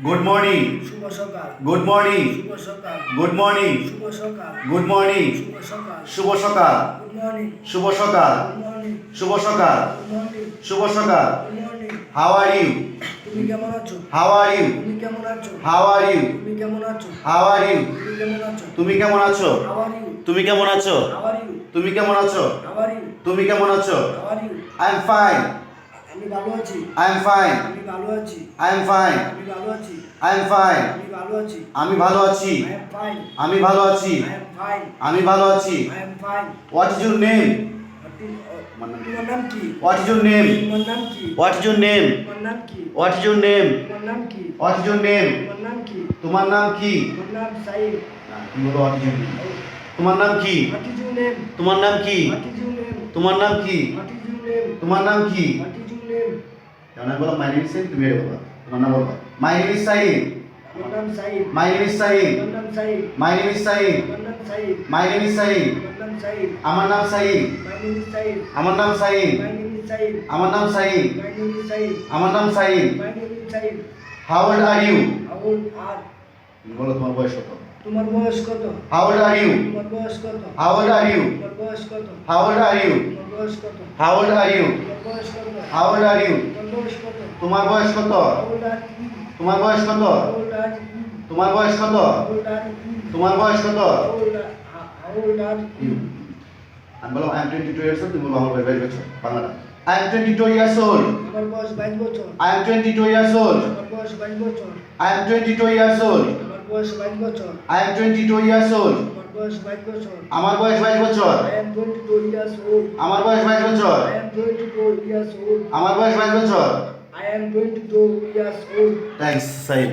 Good morning, শুভ সকাল, good morning, শুভ সকাল, গুড মর্নিং, শুভ সকাল, গুড মর্নিং, শুভ সকাল, শুভ সকাল, গুড মর্নিং, শুভ সকাল, গুড মর্নিং, শুভ সকাল, গুড মর্নিং, শুভ সকাল। Good morning. How are you? তুমি কেমন আছো? How are you? তুমি কেমন আছো? How are you? তুমি কেমন আছো? How are you? তুমি কেমন আছো? তুমি কেমন আছো? How are you? তুমি কেমন আছো? How are you? তুমি কেমন আছো? How are you? তুমি কেমন আছো? How are you? I am fine, আমি ভালো আছি, আই এম ফাইন, আমি ভালো আছি, আই এম ফাইন, আমি ভালো আছি, আই এম ফাইন। আমি ভালো আছি, আমি ভালো আছি, I am fine, আমি ভালো আছি, I am fine, আমি ভালো আছি। I am fine. What is your name? তোমার নাম কি? What is your name? তোমার নাম কি? What is your name? তোমার নাম কি? What is your name? তোমার নাম কি? What is your name? তোমার নাম কি? তোমার নাম কি? তোমার নাম সাইদ। তুমি বলো হোয়াট ইজ ইউর নেম? তোমার নাম কি? What is your name? তোমার নাম কি? What is your name? তোমার নাম কি? What is your name? তোমার নাম কি? What is your name? যেমন বলো মাই নেম ইজ সাইদ, তুমি এটা বলো। তোমার নাম বলো। মাই নেম ইজ সাইদ, আমার নাম Said. My name is Said, আমার নাম Said. My name is Said, আমার নাম Said. My name is Said, আমার নাম সাইদ। আমার নাম Said, My name is Said. আমার নাম Said, My name is Said. আমার নাম Said, My name is Said. আমার নাম Said. My name is Said. How old are you? How old are? বলো তোমার বয়স কত? তোমার বয়স কত? How old are you? তোমার বয়স কত? How old are you? তোমার বয়স কত? How old are you? তোমার বয়স কত? How old are you? তোমার বয়স কত? How old are you? তোমার বয়স কত? তোমার বয়স কত? How old are you? তোমার বয়স কত? How old are you? তোমার বয়স কত? How old are you? তোমার বয়স কত? How old are you? আমি বললাম আই এম 22 ইয়ার্স ওল্ড, তুমি বলো আমার বয়স 22 বছর। বাংলাটা আই এম 22 ইয়ার্স ওল্ড, আমার বয়স 22 বছর। আই এম 22 ইয়ার্স ওল্ড, আমার বয়স 22 বছর। আই এম 22 ইয়ার্স ওল্ড, আমার বয়স 22 বছর। I am 22 years old. আমার বয়স 22 বছর। আমার বয়স 22 বছর। I am 22 years old. আমার বয়স 22 বছর। I am 22 years old. আমার বয়স 22 বছর। I am 22 years old. Thanks Saeed.